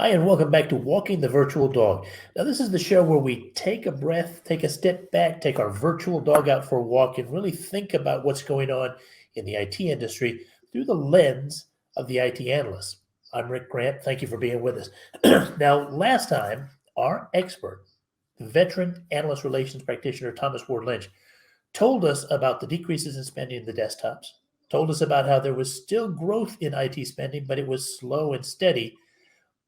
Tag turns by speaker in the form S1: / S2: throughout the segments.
S1: Hi, and welcome back to Walking the Virtual Dog. Now, this is the show where we take a breath, take a step back, take our virtual dog out for a walk, and really think about what's going on in the IT industry through the lens of the IT analysts. I'm Rick Grant. Thank you for being with us. Now, last time, our expert, veteran analyst relations practitioner Thomas Ward Lynch, told us about the decreases in spending in the desktops, told us about how there was still growth in IT spending, but it was slow and steady,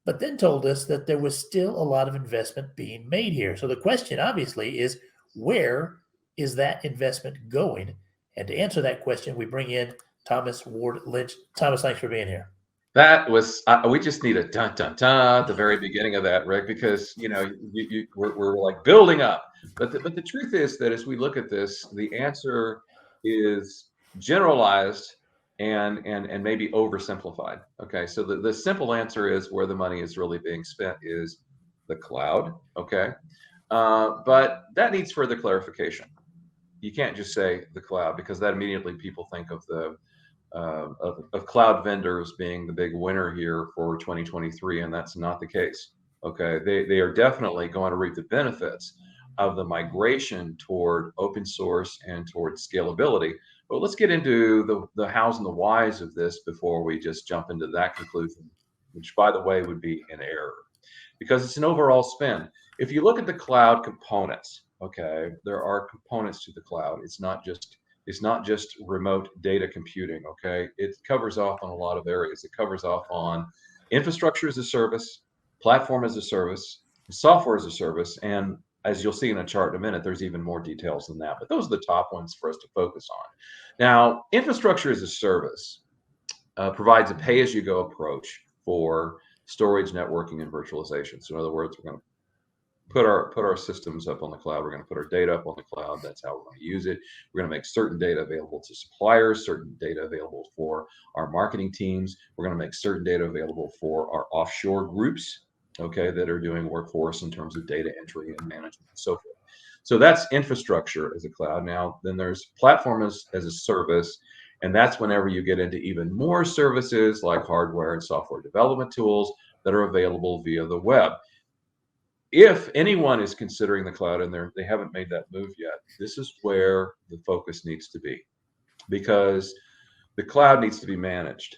S1: but then told us that there was still a lot of investment being made here. So the question obviously is, where is that investment going? And to answer that question, we bring in Thomas Ward Lynch. Thomas, thanks for being here.
S2: That was we just need a dun dun dun at the very beginning of that, Rick, because we're like building up. But the truth is that as we look at this, the answer is generalized and maybe oversimplified. Okay, so the simple answer is where the money is really being spent is the cloud. Okay, but that needs further clarification. You can't just say the cloud because that immediately people think of of cloud vendors being the big winner here for 2023, and that's not the case. Okay, they are definitely going to reap the benefits of the migration toward open source and toward scalability. But let's get into the hows and the whys of this before we just jump into that conclusion, which, by the way, would be an error because it's an overall spend. If you look at the cloud components, okay, there are components to the cloud. It's not just remote data computing, okay? It covers off on a lot of areas. It covers off on infrastructure as a service, platform as a service, software as a service, and as you'll see in a chart in a minute, there's even more details than that. But those are the top ones for us to focus on. Now, infrastructure as a service provides a pay-as-you-go approach for storage, networking, and virtualization. So in other words, we're going to put our systems up on the cloud. We're going to put our data up on the cloud. That's how we're going to use it. We're going to make certain data available to suppliers, certain data available for our marketing teams. We're going to make certain data available for our offshore groups, okay, that are doing work for us in terms of data entry and management and so forth. So that's infrastructure as a cloud. Now, then there's platform as a service, and that's whenever you get into even more services like hardware and software development tools that are available via the web. If anyone is considering the cloud and they haven't made that move yet, this is where the focus needs to be because the cloud needs to be managed.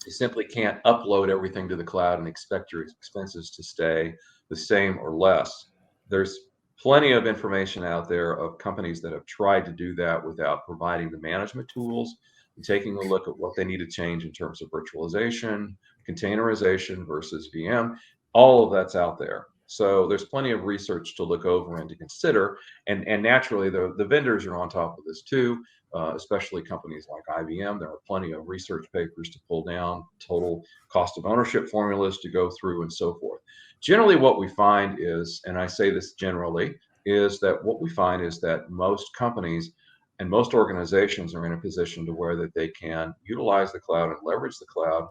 S2: You simply can't upload everything to the cloud and expect your expenses to stay the same or less. There's plenty of information out there of companies that have tried to do that without providing the management tools and taking a look at what they need to change in terms of virtualization, containerization versus VM. All of that's out there. So there's plenty of research to look over and to consider. And naturally, the vendors are on top of this too, especially companies like IBM. There are plenty of research papers to pull down, total cost of ownership formulas to go through, and so forth. Generally, what we find is, and I say this generally, is that what we find is that most companies and most organizations are in a position to where that they can utilize the cloud and leverage the cloud,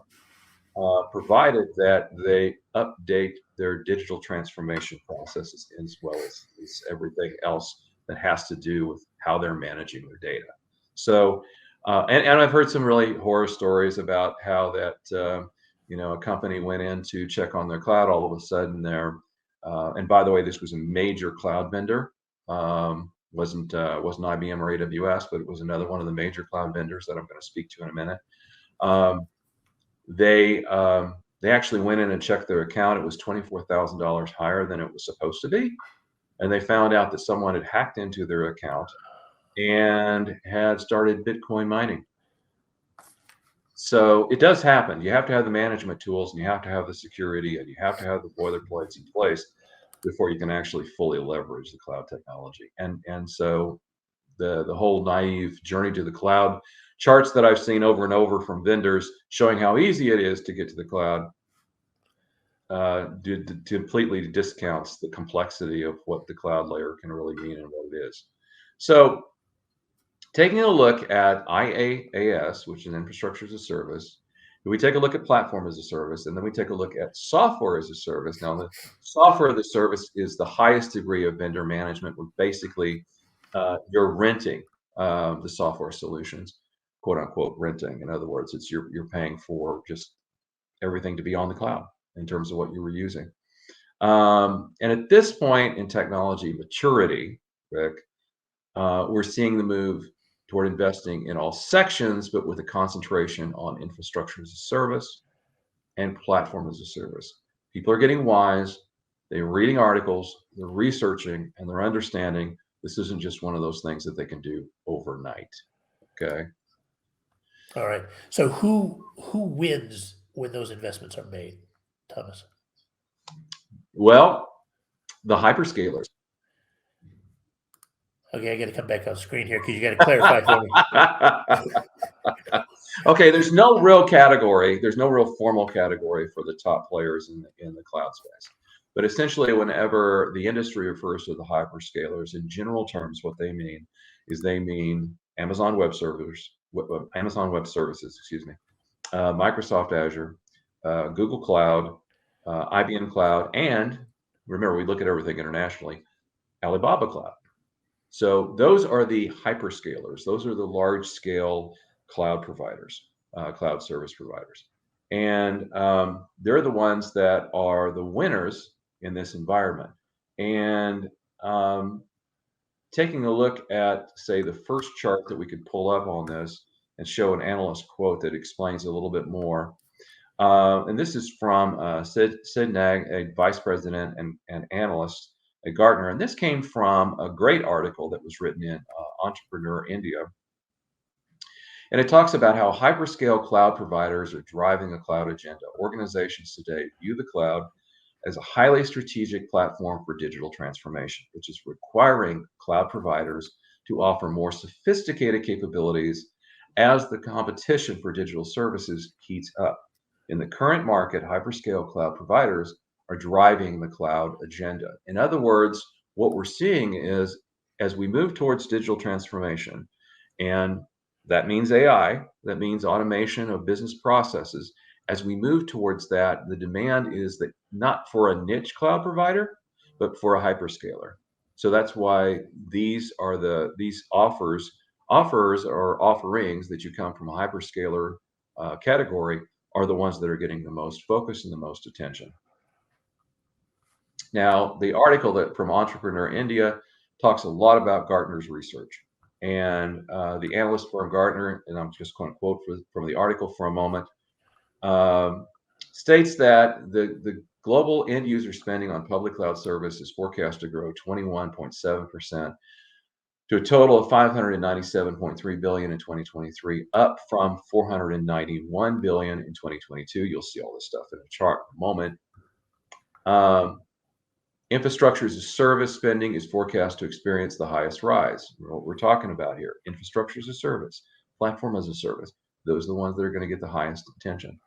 S2: provided that they update their digital transformation processes as well as everything else that has to do with how they're managing their data. So, and I've heard some really horror stories about how that a company went in to check on their cloud. All of a sudden, and by the way, this was a major cloud vendor. Wasn't IBM or AWS, but it was another one of the major cloud vendors that I'm going to speak to in a minute. They actually went in and checked their account. It was $24,000 higher than it was supposed to be, and they found out that someone had hacked into their account and had started Bitcoin mining. So it does happen. You have to have the management tools, and you have to have the security, and you have to have the boilerplates in place before you can actually fully leverage the cloud technology. And so the whole naive journey to the cloud charts that I've seen over and over from vendors showing how easy it is to get to the cloud completely discounts the complexity of what the cloud layer can really mean and what it is. So taking a look at IaaS, which is infrastructure as a service, we take a look at platform as a service, and then we take a look at software as a service. Now, the software as a service is the highest degree of vendor management, where basically you're renting the software solutions, quote unquote renting. In other words, it's you're paying for just everything to be on the cloud. in terms of what you were using. And at this point in technology maturity, Rick, we're seeing the move toward investing in all sections, but with a concentration on infrastructure as a service and platform as a service. People are getting wise. They're reading articles, they're researching, and they're understanding this isn't just one of those things that they can do overnight. Okay.
S1: All right. So who wins when those investments are made, Thomas?
S2: Well, the hyperscalers.
S1: Okay, I got to come back on screen here because you got to clarify for me.
S2: Okay, there's no real category. There's no real formal category for the top players in the cloud space. But essentially, whenever the industry refers to the hyperscalers, in general terms, what they mean is they mean Amazon Web Servers, Amazon Web Services, excuse me, Microsoft Azure, Google Cloud, IBM Cloud, and remember, we look at everything internationally, Alibaba Cloud. So those are the hyperscalers. Those are the large scale cloud providers, cloud service providers. And they're the ones that are the winners in this environment. And taking a look at, say, the first chart that we could pull up on this and show an analyst quote that explains a little bit more. And this is from Sid Nag, a vice president and analyst at Gartner. And this came from a great article that was written in Entrepreneur India. And it talks about how hyperscale cloud providers are driving the cloud agenda. Organizations today view the cloud as a highly strategic platform for digital transformation, which is requiring cloud providers to offer more sophisticated capabilities as the competition for digital services heats up. In the current market, hyperscale cloud providers are driving the cloud agenda. In other words, what we're seeing is as we move towards digital transformation, and that means AI, that means automation of business processes. As we move towards that, the demand is that not for a niche cloud provider, but for a hyperscaler. So that's why these offers or offerings that you come from a hyperscaler category are the ones that are getting the most focus and the most attention. Now, the article that from Entrepreneur India talks a lot about Gartner's research. And the analyst firm Gartner, and I'm just going to quote from the article for a moment, states that the global end user spending on public cloud service is forecast to grow 21.7% to a total of 597.3 billion in 2023, up from 491 billion in 2022. You'll see all this stuff in a chart in a moment. Infrastructure as a service spending is forecast to experience the highest rise. What we're talking about here, infrastructure as a service, platform as a service, those are the ones that are going to get the highest attention.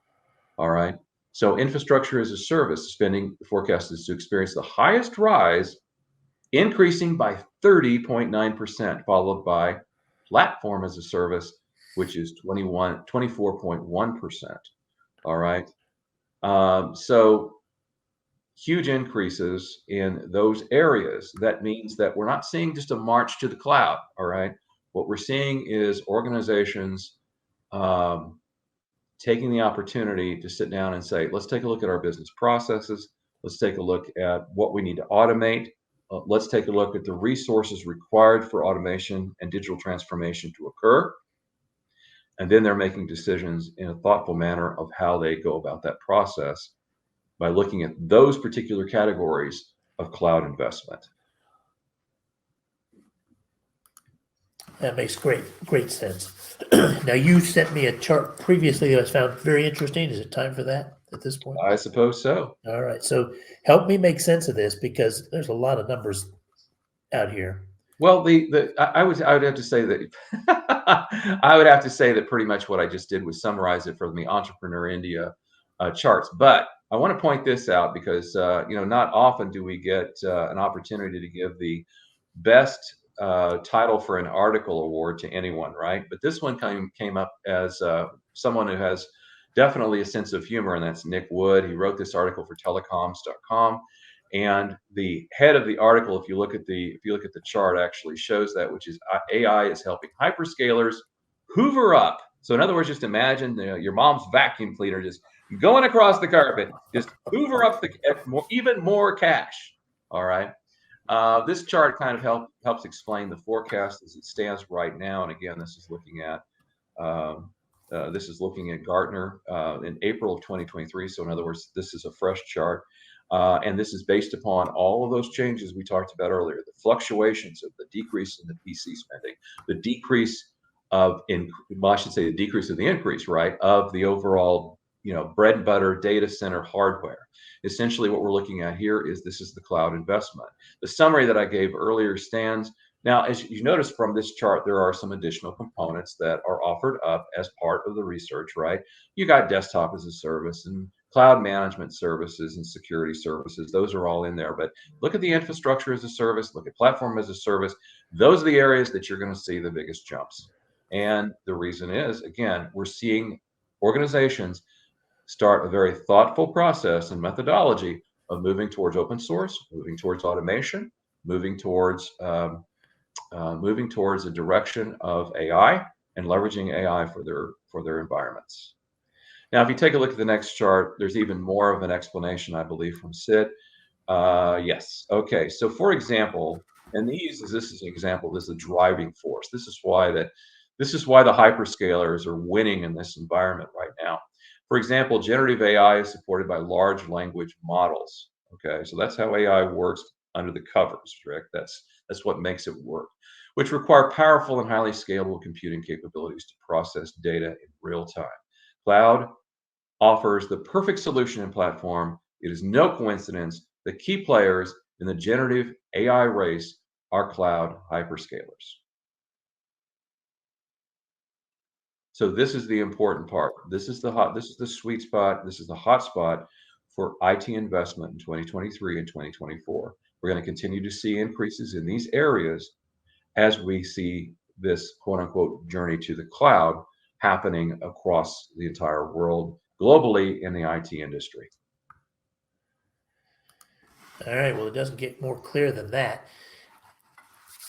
S2: All right. So infrastructure as a service spending forecast is to experience the highest rise, increasing by 30.9%, followed by platform as a service, which is 24.1%. All right. So huge increases in those areas. That means that we're not seeing just a march to the cloud. All right. What we're seeing is organizations taking the opportunity to sit down and say, let's take a look at our business processes. Let's take a look at what we need to automate. Let's take a look at the resources required for automation and digital transformation to occur. And then they're making decisions in a thoughtful manner of how they go about that process by looking at those particular categories of cloud investment.
S1: That makes great sense. Now, you sent me a chart previously that I found very interesting. Is it time for that at this point?
S2: I suppose so.
S1: All right. So help me make sense of this because there's a lot of numbers out here.
S2: Well, I would have to say that I would have to say that pretty much what I just did was summarize it from the Entrepreneur India charts. But I want to point this out because not often do we get an opportunity to give the best title for an article award to anyone, right? But this one came up as someone who has definitely a sense of humor, and that's Nick Wood. He wrote this article for telecoms.com. And the head of the article, if you look at the chart, actually shows that, which is AI is helping hyperscalers hoover up. So in other words, just imagine your mom's vacuum cleaner just going across the carpet. Just hoover up even more cash. All right. This chart kind of helps explain the forecast as it stands right now. And again, this is looking at Gartner in April of 2023. So in other words, this is a fresh chart. And this is based upon all of those changes we talked about earlier, the fluctuations of the decrease in the PC spending, the decrease of, I should say the decrease of the increase, right, of the overall, bread and butter data center hardware. Essentially what we're looking at here is this is the cloud investment. The summary that I gave earlier stands. Now, as you notice from this chart, there are some additional components that are offered up as part of the research, right? You got desktop as a service and cloud management services and security services. Those are all in there. But look at the infrastructure as a service, look at platform as a service. Those are the areas that you're going to see the biggest jumps. And the reason is, again, we're seeing organizations start a very thoughtful process and methodology of moving towards open source, moving towards automation, moving towards a direction of AI and leveraging AI for their environments. Now, if you take a look at the next chart, there's even more of an explanation, I believe, from Sid. Yes. Okay. So, for example, and this is an example. This is a driving force. This is why the hyperscalers are winning in this environment right now. For example, generative AI is supported by large language models. Okay, so that's how AI works under the covers, Rick. That's what makes it work, which require powerful and highly scalable computing capabilities to process data in real time. Cloud offers the perfect solution and platform. It is no coincidence that key players in the generative AI race are cloud hyperscalers. So this is the important part. This is the sweet spot. This is the hot spot for IT investment in 2023 and 2024. We're going to continue to see increases in these areas as we see this quote unquote journey to the cloud happening across the entire world globally in the IT industry.
S1: All right. Well, it doesn't get more clear than that.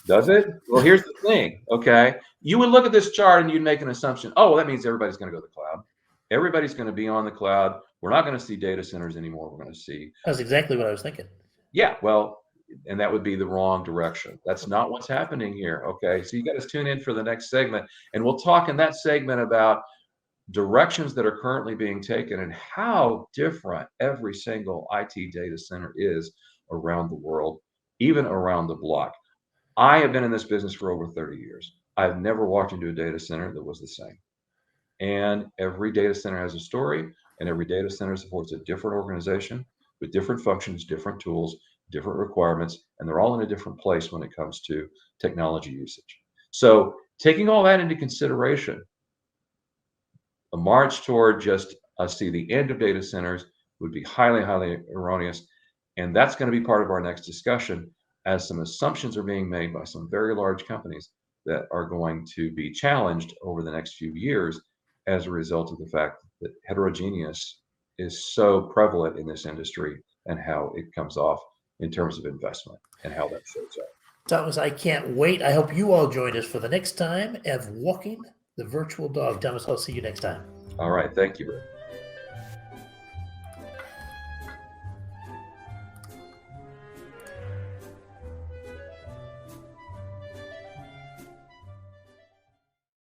S2: Does it? Well, here's the thing. Okay. You would look at this chart and you'd make an assumption. Oh, well, that means everybody's going to go to the cloud. Everybody's going to be on the cloud. We're not going to see data centers anymore. We're going to see.
S1: That's exactly what I was thinking.
S2: Yeah. Well, and that would be the wrong direction. That's not what's happening here. Okay. So you got to tune in for the next segment. And we'll talk in that segment about directions that are currently being taken and how different every single IT data center is around the world, even around the block. I have been in this business for over 30 years. I've never walked into a data center that was the same. And every data center has a story, and every data center supports a different organization with different functions, different tools, different requirements, and they're all in a different place when it comes to technology usage. So, taking all that into consideration, a march toward just see the end of data centers would be highly, highly erroneous. And that's going to be part of our next discussion as some assumptions are being made by some very large companies that are going to be challenged over the next few years as a result of the fact that heterogeneous is so prevalent in this industry and how it comes off in terms of investment and how that shows up.
S1: Thomas, I can't wait. I hope you all join us for the next time of Walking the Virtual Dog. Thomas, I'll see you next time.
S2: All right. Thank you, Rick.